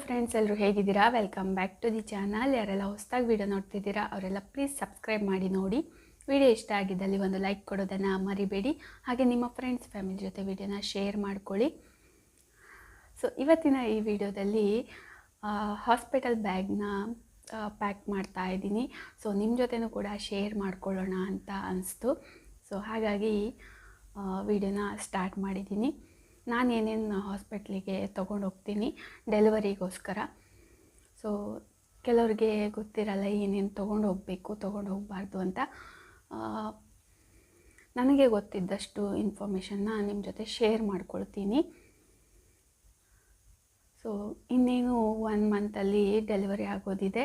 Friends, ಎಲ್ಲರೂ ಹೇಗಿದ್ದೀರಾ? Welcome back to the channel. ಯಾರೆಲ್ಲ ಹೊಸದಾಗಿ ವಿಡಿಯೋ ನೋಡ್ತಿದ್ದೀರಾ ಅವರೆಲ್ಲ ಪ್ಲೀಸ್ ಸಬ್ಸ್ಕ್ರೈಬ್ ಮಾಡಿ ನೋಡಿ. ವಿಡಿಯೋ ಇಷ್ಟ ಆಗಿದ್ದಲ್ಲಿ ಒಂದು ಲೈಕ್ ಕೊಡೋದನ್ನು ಮರಿಬೇಡಿ. ಹಾಗೆ ನಿಮ್ಮ ಫ್ರೆಂಡ್ಸ್ ಫ್ಯಾಮಿಲಿ ಜೊತೆ ವಿಡಿಯೋನ ಶೇರ್ ಮಾಡ್ಕೊಳ್ಳಿ. ಸೊ ಇವತ್ತಿನ ಈ ವಿಡಿಯೋದಲ್ಲಿ ಹಾಸ್ಪಿಟಲ್ ಬ್ಯಾಗ್ನ ಪ್ಯಾಕ್ ಮಾಡ್ತಾ ಇದ್ದೀನಿ. ಸೊ ನಿಮ್ಮ ಜೊತೆನೂ ಕೂಡ ಶೇರ್ ಮಾಡ್ಕೊಳ್ಳೋಣ ಅಂತ ಅನಿಸ್ತು. ಸೊ ಹಾಗಾಗಿ ವಿಡಿಯೋನ ಸ್ಟಾರ್ಟ್ ಮಾಡಿದ್ದೀನಿ. ನಾನು ಏನೇನು ಹಾಸ್ಪಿಟ್ಲಿಗೆ ತೊಗೊಂಡು ಹೋಗ್ತೀನಿ ಡೆಲಿವರಿಗೋಸ್ಕರ. ಸೊ ಕೆಲವ್ರಿಗೆ ಗೊತ್ತಿರಲ್ಲ ಏನೇನು ತೊಗೊಂಡು ಹೋಗಬೇಕು, ತೊಗೊಂಡು ಹೋಗಬಾರ್ದು ಅಂತ. ನನಗೆ ಗೊತ್ತಿದ್ದಷ್ಟು ಇನ್ಫಾರ್ಮೇಷನ್ನ ನಿಮ್ಮ ಜೊತೆ ಶೇರ್ ಮಾಡ್ಕೊಳ್ತೀನಿ. ಸೊ ಇನ್ನೇನು 1 ಮಂತಲ್ಲಿ ಡೆಲಿವರಿ ಆಗೋದಿದೆ.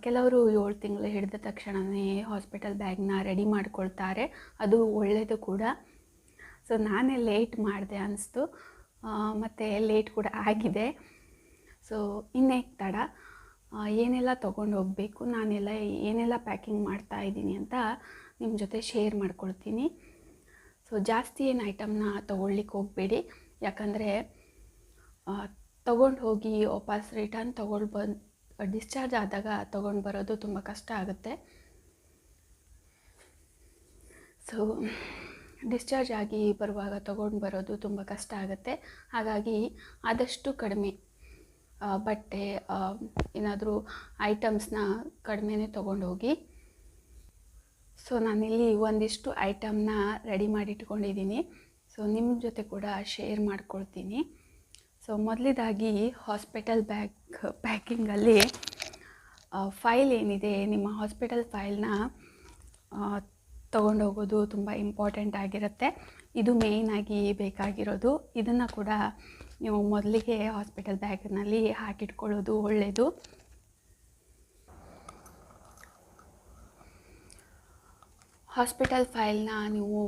ಕೆಲವರು 7 ತಿಂಗಳು ಹಿಡಿದ ತಕ್ಷಣವೇ ಹಾಸ್ಪಿಟಲ್ ಬ್ಯಾಗ್ನ ರೆಡಿ ಮಾಡ್ಕೊಳ್ತಾರೆ, ಅದು ಒಳ್ಳೆಯದು ಕೂಡ. ಸೊ ನಾನೇ ಲೇಟ್ ಮಾಡಿದೆ ಅನ್ನಿಸ್ತು, ಮತ್ತು ಲೇಟ್ ಕೂಡ ಆಗಿದೆ. ಸೊ ಇನ್ನೇನು ತಡ, ಏನೆಲ್ಲ ತೊಗೊಂಡು ಹೋಗಬೇಕು, ನಾನೆಲ್ಲ ಏನೆಲ್ಲ ಪ್ಯಾಕಿಂಗ್ ಮಾಡ್ತಾಯಿದ್ದೀನಿ ಅಂತ ನಿಮ್ಮ ಜೊತೆ ಶೇರ್ ಮಾಡ್ಕೊಳ್ತೀನಿ. ಸೊ ಜಾಸ್ತಿ ಏನು ಐಟಮ್ನ ತೊಗೊಳ್ಲಿಕ್ಕೆ ಹೋಗಬೇಡಿ, ಯಾಕಂದರೆ ತೊಗೊಂಡು ಹೋಗಿ ವಾಪಸ್ ರಿಟರ್ನ್ ಡಿಸ್ಚಾರ್ಜ್ ಆದಾಗ ತೊಗೊಂಡು ಬರೋದು ತುಂಬ ಕಷ್ಟ ಆಗುತ್ತೆ. ಸೊ ಡಿಸ್ಚಾರ್ಜ್ ಆಗಿ ಬರುವಾಗ ತೊಗೊಂಡು ಬರೋದು ತುಂಬ ಕಷ್ಟ ಆಗುತ್ತೆ. ಹಾಗಾಗಿ ಆದಷ್ಟು ಕಡಿಮೆ ಬಟ್ಟೆ, ಏನಾದರೂ ಐಟಮ್ಸ್ನ ಕಡಿಮೆನೇ ತೊಗೊಂಡು ಹೋಗಿ. ಸೊ ನಾನಿಲ್ಲಿ ಒಂದಿಷ್ಟು ಐಟಮ್ನ ರೆಡಿ ಮಾಡಿ ಇಟ್ಕೊಂಡಿದ್ದೀನಿ. ಸೊ ನಿಮ್ಮ ಜೊತೆ ಕೂಡ ಶೇರ್ ಮಾಡ್ಕೊಳ್ತೀನಿ. ಸೊ ಮೊದಲಿದಾಗಿ ಹಾಸ್ಪಿಟಲ್ ಪ್ಯಾಕಿಂಗಲ್ಲಿ ಫೈಲ್ ಏನಿದೆ, ನಿಮ್ಮ ಹಾಸ್ಪಿಟಲ್ ಫೈಲ್ನ ತೊಗೊಂಡೋಗೋದು ತುಂಬ ಇಂಪಾರ್ಟೆಂಟ್ ಆಗಿರುತ್ತೆ. ಇದು ಮೇಯ್ನಾಗಿ ಬೇಕಾಗಿರೋದು. ಇದನ್ನು ಕೂಡ ನೀವು ಮೊದಲಿಗೆ ಹಾಸ್ಪಿಟಲ್ ಬ್ಯಾಗ್ನಲ್ಲಿ ಹಾಕಿಟ್ಕೊಳ್ಳೋದು ಒಳ್ಳೆಯದು. ಹಾಸ್ಪಿಟಲ್ ಫೈಲ್ನ ನೀವು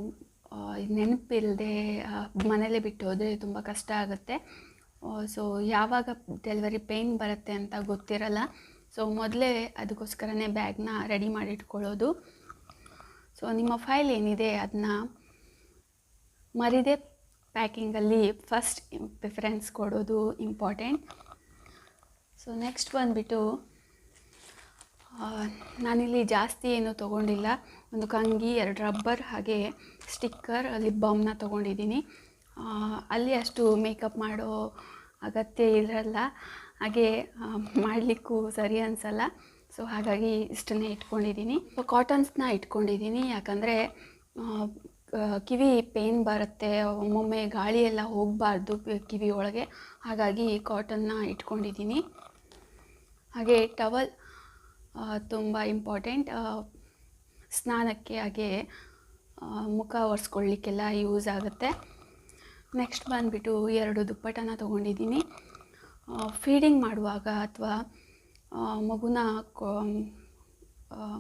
ನೆನಪಿಲ್ಲದೆ ಮನೇಲೇ ಬಿಟ್ಟು ಹೋದರೆ ತುಂಬ ಕಷ್ಟ ಆಗುತ್ತೆ. ಸೊ ಯಾವಾಗ ಡೆಲಿವರಿ ಪೇಯ್ನ್ ಬರುತ್ತೆ ಅಂತ ಗೊತ್ತಿರಲ್ಲ. ಸೊ ಮೊದಲೇ ಅದಕ್ಕೋಸ್ಕರನೇ ಬ್ಯಾಗ್ನ ರೆಡಿ ಮಾಡಿಟ್ಕೊಳ್ಳೋದು. ಸೊ ನಿಮ್ಮ ಫೈಲ್ ಏನಿದೆ ಅದನ್ನ ಮರಿದೇ ಪ್ಯಾಕಿಂಗಲ್ಲಿ ಫಸ್ಟ್ ಪ್ರಿಫರೆನ್ಸ್ ಕೊಡೋದು ಇಂಪಾರ್ಟೆಂಟ್. ಸೊ ನೆಕ್ಸ್ಟ್ ಬಂದುಬಿಟ್ಟು, ನಾನಿಲ್ಲಿ ಜಾಸ್ತಿ ಏನೂ ತೊಗೊಂಡಿಲ್ಲ. ಒಂದು ಕಂಗಿ, 2 ರಬ್ಬರ್, ಹಾಗೆ ಸ್ಟಿಕ್ಕರ್, ಲಿಪ್ ಬಾಮ್ನ ತೊಗೊಂಡಿದ್ದೀನಿ. ಅಲ್ಲಿ ಅಷ್ಟು ಮೇಕಪ್ ಮಾಡೋ ಅಗತ್ಯ ಇರಲ್ಲ, ಹಾಗೆ ಮಾಡಲಿಕ್ಕೂ ಸರಿ ಅನಿಸಲ್ಲ. ಸೊ ಹಾಗಾಗಿ ಇಷ್ಟನ್ನೇ ಇಟ್ಕೊಂಡಿದ್ದೀನಿ. ಕಾಟನ್ಸ್ನ ಇಟ್ಕೊಂಡಿದ್ದೀನಿ, ಯಾಕಂದರೆ ಕಿವಿ ಪೇನ್ ಬರುತ್ತೆ, ಒಮ್ಮೊಮ್ಮೆ ಗಾಳಿ ಎಲ್ಲ ಹೋಗಬಾರ್ದು ಕಿವಿ ಒಳಗೆ, ಹಾಗಾಗಿ ಕಾಟನ್ನ ಇಟ್ಕೊಂಡಿದ್ದೀನಿ. ಹಾಗೆ ಟವಲ್ ತುಂಬ ಇಂಪಾರ್ಟೆಂಟ್, ಸ್ನಾನಕ್ಕೆ ಹಾಗೆ ಮುಖ ಒರೆಸ್ಕೊಳ್ಳಿಕ್ಕೆಲ್ಲ ಯೂಸ್ ಆಗುತ್ತೆ. ನೆಕ್ಸ್ಟ್ ಬಂದುಬಿಟ್ಟು 2 ದುಪ್ಪಟನ ತೊಗೊಂಡಿದ್ದೀನಿ. ಫೀಡಿಂಗ್ ಮಾಡುವಾಗ ಅಥವಾ ಮಗುನ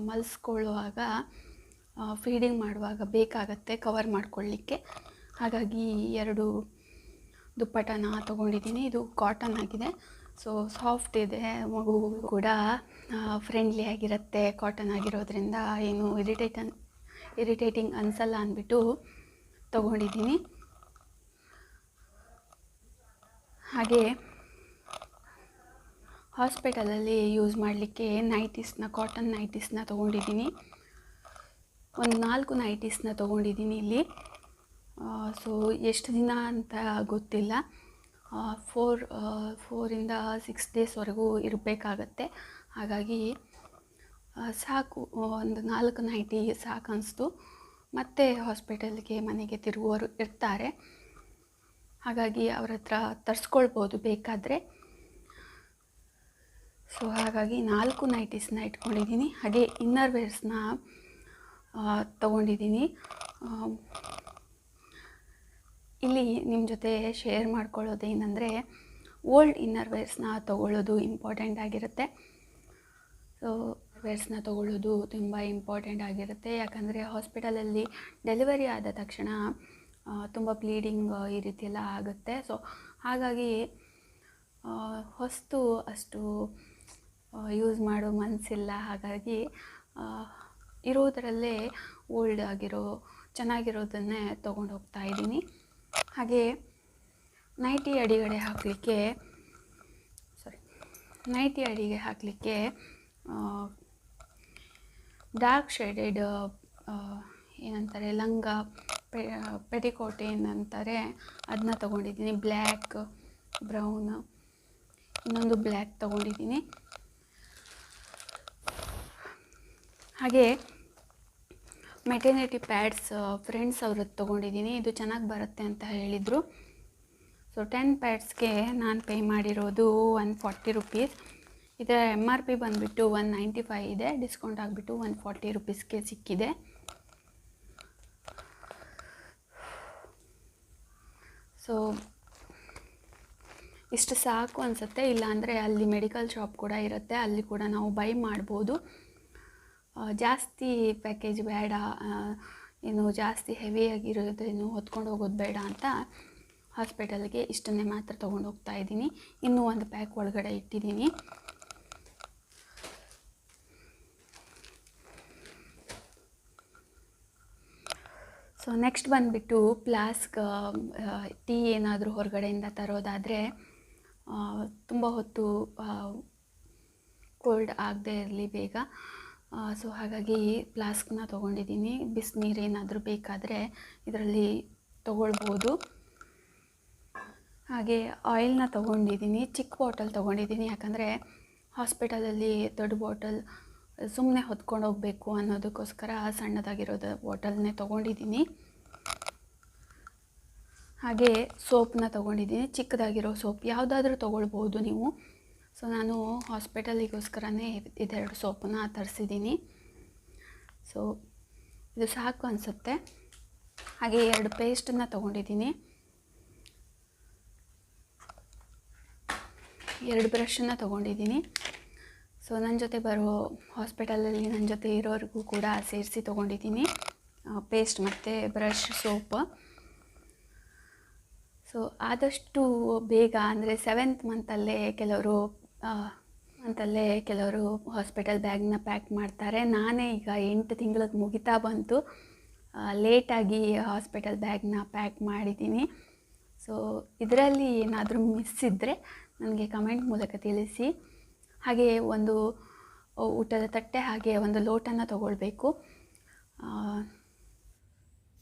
ಮಲಸ್ಕೊಳ್ಳುವಾಗ, ಫೀಡಿಂಗ್ ಮಾಡುವಾಗ ಬೇಕಾಗತ್ತೆ ಕವರ್ ಮಾಡ್ಕೊಳ್ಳಿಕ್ಕೆ. ಹಾಗಾಗಿ 2 ದುಪ್ಪಟನ ತೊಗೊಂಡಿದ್ದೀನಿ. ಇದು ಕಾಟನ್ ಆಗಿದೆ, ಸೊ ಸಾಫ್ಟ್ ಇದೆ, ಮಗು ಕೂಡ ಫ್ರೆಂಡ್ಲಿ ಆಗಿರುತ್ತೆ. ಕಾಟನ್ ಆಗಿರೋದ್ರಿಂದ ಏನು ಇರಿಟೇಟಿಂಗ್ ಅನಿಸಲ್ಲ ಅಂದ್ಬಿಟ್ಟು ತೊಗೊಂಡಿದ್ದೀನಿ. ಹಾಗೆ ಹಾಸ್ಪಿಟಲಲ್ಲಿ ಯೂಸ್ ಮಾಡಲಿಕ್ಕೆ ನೈಟೀಸ್ನ, ಕಾಟನ್ ನೈಟೀಸ್ನ ತೊಗೊಂಡಿದ್ದೀನಿ. ಒಂದು 4 ನೈಟೀಸ್ನ ತೊಗೊಂಡಿದ್ದೀನಿ ಇಲ್ಲಿ. ಸೊ ಎಷ್ಟು ದಿನ ಅಂತ ಗೊತ್ತಿಲ್ಲ, 4 to 6 ಡೇಸ್ವರೆಗೂ ಇರಬೇಕಾಗತ್ತೆ. ಹಾಗಾಗಿ ಸಾಕು, ಒಂದು 4 ನೈಟಿ ಸಾಕು ಅನಿಸ್ತು. ಮತ್ತೆ ಹಾಸ್ಪಿಟಲ್ಗೆ ಮನೆಗೆ ತಿರುಗುವವರು ಇರ್ತಾರೆ, ಹಾಗಾಗಿ ಅವ್ರ ಹತ್ರ ತರಿಸ್ಕೊಳ್ಬೋದು ಬೇಕಾದರೆ. ಸೊ ಹಾಗಾಗಿ 4 ನೈಟೀಸ್ನ ಇಟ್ಕೊಂಡಿದ್ದೀನಿ. ಹಾಗೆ ಇನ್ನರ್ ವೇರ್ಸ್ನ ತೊಗೊಂಡಿದ್ದೀನಿ. ಇಲ್ಲಿ ನಿಮ್ಮ ಜೊತೆ ಶೇರ್ ಮಾಡ್ಕೊಳ್ಳೋದೇನೆಂದರೆ, ಓಲ್ಡ್ ಇನ್ನರ್ ವೇರ್ಸ್ನ ತೊಗೊಳ್ಳೋದು ಇಂಪಾರ್ಟೆಂಟ್ ಆಗಿರುತ್ತೆ. ಸೊ ವೇರ್ಸ್ನ ತೊಗೊಳ್ಳೋದು ತುಂಬ ಇಂಪಾರ್ಟೆಂಟ್ ಆಗಿರುತ್ತೆ, ಯಾಕಂದರೆ ಹಾಸ್ಪಿಟಲಲ್ಲಿ ಡೆಲಿವರಿ ಆದ ತಕ್ಷಣ ತುಂಬ ಬ್ಲೀಡಿಂಗ್ ಈ ರೀತಿ ಎಲ್ಲ ಆಗುತ್ತೆ. ಸೊ ಹಾಗಾಗಿ ಹೊಸ್ತು ಅಷ್ಟು ಯೂಸ್ ಮಾಡೋ ಮನಸ್ಸಿಲ್ಲ. ಹಾಗಾಗಿ ಇರೋದರಲ್ಲೇ ಓಲ್ಡ್ ಆಗಿರೋ ಚೆನ್ನಾಗಿರೋದನ್ನೇ ತೊಗೊಂಡು ಹೋಗ್ತಾ ಇದ್ದೀನಿ. ಹಾಗೆ ನೈಟಿ ಅಡಿಗಡೆ ಹಾಕಲಿಕ್ಕೆ ನೈಟಿ ಅಡಿಗೆ ಹಾಕಲಿಕ್ಕೆ ಡಾರ್ಕ್ ಶೇಡೆಡ್ ಏನಂತಾರೆ ಲಂಗ ಪೆಟಿಕೋಟ್ ಏನಂತಾರೆ ಅದನ್ನ ತೊಗೊಂಡಿದ್ದೀನಿ. ಬ್ಲ್ಯಾಕ್, ಬ್ರೌನ್, ಇನ್ನೊಂದು ಬ್ಲ್ಯಾಕ್ ತೊಗೊಂಡಿದ್ದೀನಿ. ಹಾಗೆ ಮೆಟರ್ನಿಟಿ ಪ್ಯಾಡ್ಸ್ ಫ್ರೆಂಡ್ಸ್ ಅವ್ರದ್ದು ತೊಗೊಂಡಿದ್ದೀನಿ. ಇದು ಚೆನ್ನಾಗಿ ಬರುತ್ತೆ ಅಂತ ಹೇಳಿದರು. ಸೊ 10 ಪ್ಯಾಡ್ಸ್ಗೆ ನಾನು ಪೇ ಮಾಡಿರೋದು 140 ರುಪೀಸ್. ಇದರ MRP ಬಂದುಬಿಟ್ಟು 195 ಇದೆ. ಡಿಸ್ಕೌಂಟ್ ಆಗಿಬಿಟ್ಟು 140 ರುಪೀಸ್ಗೆ ಸಿಕ್ಕಿದೆ. ಸೊ ಇಷ್ಟು ಸಾಕು ಅನಿಸುತ್ತೆ. ಇಲ್ಲಾಂದರೆ ಅಲ್ಲಿ ಮೆಡಿಕಲ್ ಶಾಪ್ ಕೂಡ ಇರುತ್ತೆ, ಅಲ್ಲಿ ಕೂಡ ನಾವು ಬೈ ಮಾಡ್ಬೋದು. ಜಾಸ್ತಿ ಪ್ಯಾಕೇಜ್ ಬೇಡ, ಏನು ಜಾಸ್ತಿ ಹೆವಿಯಾಗಿರೋದೇನು ಹೊತ್ಕೊಂಡು ಹೋಗೋದು ಬೇಡ ಅಂತ ಹಾಸ್ಪಿಟಲ್ಗೆ ಇಷ್ಟನ್ನೇ ಮಾತ್ರ ತೊಗೊಂಡು ಹೋಗ್ತಾ ಇದ್ದೀನಿ. ಇನ್ನೂ ಒಂದು ಪ್ಯಾಕ್ ಒಳಗಡೆ ಇಟ್ಟಿದ್ದೀನಿ. ಸೊ ನೆಕ್ಸ್ಟ್ ಬಂದುಬಿಟ್ಟು ಫ್ಲಾಸ್ಕ್. ಟೀ ಏನಾದರೂ ಹೊರಗಡೆಯಿಂದ ತರೋದಾದರೆ ತುಂಬ ಹೊತ್ತು ಕೋಲ್ಡ್ ಆಗದೆ ಇರಲಿ ಬೇಗ. ಸೊ ಹಾಗಾಗಿ ಫ್ಲಾಸ್ಕ್ನ ತೊಗೊಂಡಿದ್ದೀನಿ. ಬಿಸಿನೀರು ಏನಾದರೂ ಬೇಕಾದರೆ ಇದರಲ್ಲಿ ತೊಗೊಳ್ಬೋದು. ಹಾಗೆ ಆಯಿಲ್ನ ತೊಗೊಂಡಿದ್ದೀನಿ. ಚಿಕ್ಕ ಬಾಟಲ್ ತೊಗೊಂಡಿದ್ದೀನಿ, ಯಾಕಂದರೆ ಹಾಸ್ಪಿಟಲಲ್ಲಿ ದೊಡ್ಡ ಬಾಟಲ್ ಸುಮ್ಮನೆ ಹೊತ್ಕೊಂಡು ಹೋಗಬೇಕು ಅನ್ನೋದಕ್ಕೋಸ್ಕರ ಸಣ್ಣದಾಗಿರೋದು ಬಾಟಲ್ನೇ ತೊಗೊಂಡಿದ್ದೀನಿ. ಹಾಗೆ ಸೋಪ್ನ ತೊಗೊಂಡಿದ್ದೀನಿ, ಚಿಕ್ಕದಾಗಿರೋ ಸೋಪ್ ಯಾವುದಾದ್ರೂ ತೊಗೊಳ್ಬೋದು ನೀವು. ಸೊ ನಾನು ಹಾಸ್ಪಿಟಲಿಗೋಸ್ಕರನೇ ಇದೆರಡು ಸೋಪನ್ನ ತರಿಸಿದ್ದೀನಿ. ಸೊ ಇದು ಸಾಕು ಅನಿಸುತ್ತೆ. ಹಾಗೆ 2 ಪೇಸ್ಟನ್ನು ತೊಗೊಂಡಿದ್ದೀನಿ. 2 ಬ್ರಷನ್ನು ತೊಗೊಂಡಿದ್ದೀನಿ. ಸೊ ನನ್ನ ಜೊತೆ ಬರೋ ಹಾಸ್ಪಿಟಲಲ್ಲಿ ನನ್ನ ಜೊತೆ ಇರೋರಿಗೂ ಕೂಡ ಸೇರಿಸಿ ತೊಗೊಂಡಿದ್ದೀನಿ ಪೇಸ್ಟ್ ಮತ್ತು ಬ್ರಷ್, ಸೋಪ್. ಸೊ ಆದಷ್ಟು ಬೇಗ ಅಂದರೆ 7th ಮಂತಲ್ಲೇ ಕೆಲವರು ಹಾಸ್ಪಿಟಲ್ ಬ್ಯಾಗ್ನ ಪ್ಯಾಕ್ ಮಾಡ್ತಾರೆ. ನಾನೇ ಈಗ 8 ತಿಂಗಳಿಗೆ ಮುಗಿತಾ ಬಂತು, ಲೇಟಾಗಿ ಹಾಸ್ಪಿಟಲ್ ಬ್ಯಾಗ್ನ ಪ್ಯಾಕ್ ಮಾಡಿದ್ದೀನಿ. ಸೊ ಇದರಲ್ಲಿ ಏನಾದರೂ ಮಿಸ್ ಇದ್ದರೆ ನನಗೆ ಕಮೆಂಟ್ ಮೂಲಕ ತಿಳಿಸಿ. ಹಾಗೆ ಒಂದು ಊಟದ ತಟ್ಟೆ, ಹಾಗೆ ಒಂದು ಲೋಟನ ತೊಗೊಳ್ಬೇಕು.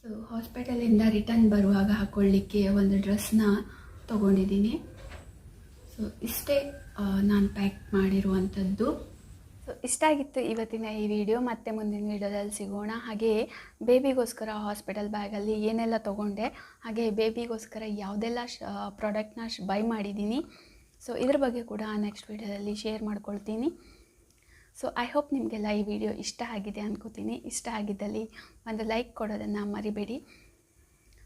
ಸೊ ಹಾಸ್ಪಿಟಲಿಂದ ರಿಟರ್ನ್ ಬರುವಾಗ ಹಾಕ್ಕೊಳ್ಳಿಕ್ಕೆ ಒಂದು ಡ್ರೆಸ್ನ ತೊಗೊಂಡಿದ್ದೀನಿ. ಸೊ ಇಷ್ಟೇ ನಾನು ಪ್ಯಾಕ್ ಮಾಡಿರುವಂಥದ್ದು. ಸೊ ಇಷ್ಟ ಆಗಿತ್ತು ಇವತ್ತಿನ ಈ ವಿಡಿಯೋ. ಮತ್ತೆ ಮುಂದಿನ ವಿಡಿಯೋದಲ್ಲಿ ಸಿಗೋಣ. ಹಾಗೆ ಬೇಬಿಗೋಸ್ಕರ ಹಾಸ್ಪಿಟಲ್ ಬ್ಯಾಗಲ್ಲಿ ಏನೆಲ್ಲ ತೊಗೊಂಡೆ, ಹಾಗೆ ಬೇಬಿಗೋಸ್ಕರ ಯಾವುದೆಲ್ಲ ಪ್ರಾಡಕ್ಟ್ನ ಬೈ ಮಾಡಿದ್ದೀನಿ, ಸೊ ಇದ್ರ ಬಗ್ಗೆ ಕೂಡ ನೆಕ್ಸ್ಟ್ ವಿಡಿಯೋದಲ್ಲಿ ಶೇರ್ ಮಾಡ್ಕೊಳ್ತೀನಿ. ಸೊ ಐ ಹೋಪ್ ನಿಮಗೆಲ್ಲ ಈ ವಿಡಿಯೋ ಇಷ್ಟ ಆಗಿದೆ ಅಂದ್ಕೋತೀನಿ. ಇಷ್ಟ ಆಗಿದ್ದಲ್ಲಿ ಒಂದು ಲೈಕ್ ಕೊಡೋದನ್ನು ಮರಿಬೇಡಿ.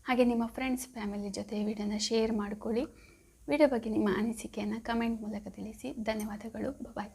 ಹಾಗೆ ನಿಮ್ಮ ಫ್ರೆಂಡ್ಸ್, ಫ್ಯಾಮಿಲಿ ಜೊತೆ ವಿಡಿಯೋನ ಶೇರ್ ಮಾಡ್ಕೊಳ್ಳಿ. ವಿಡಿಯೋ ಬಗ್ಗೆ ನಿಮ್ಮ ಅನಿಸಿಕೆಯನ್ನು ಕಮೆಂಟ್ ಮೂಲಕ ತಿಳಿಸಿ. ಧನ್ಯವಾದಗಳು. ಬಾಯ್.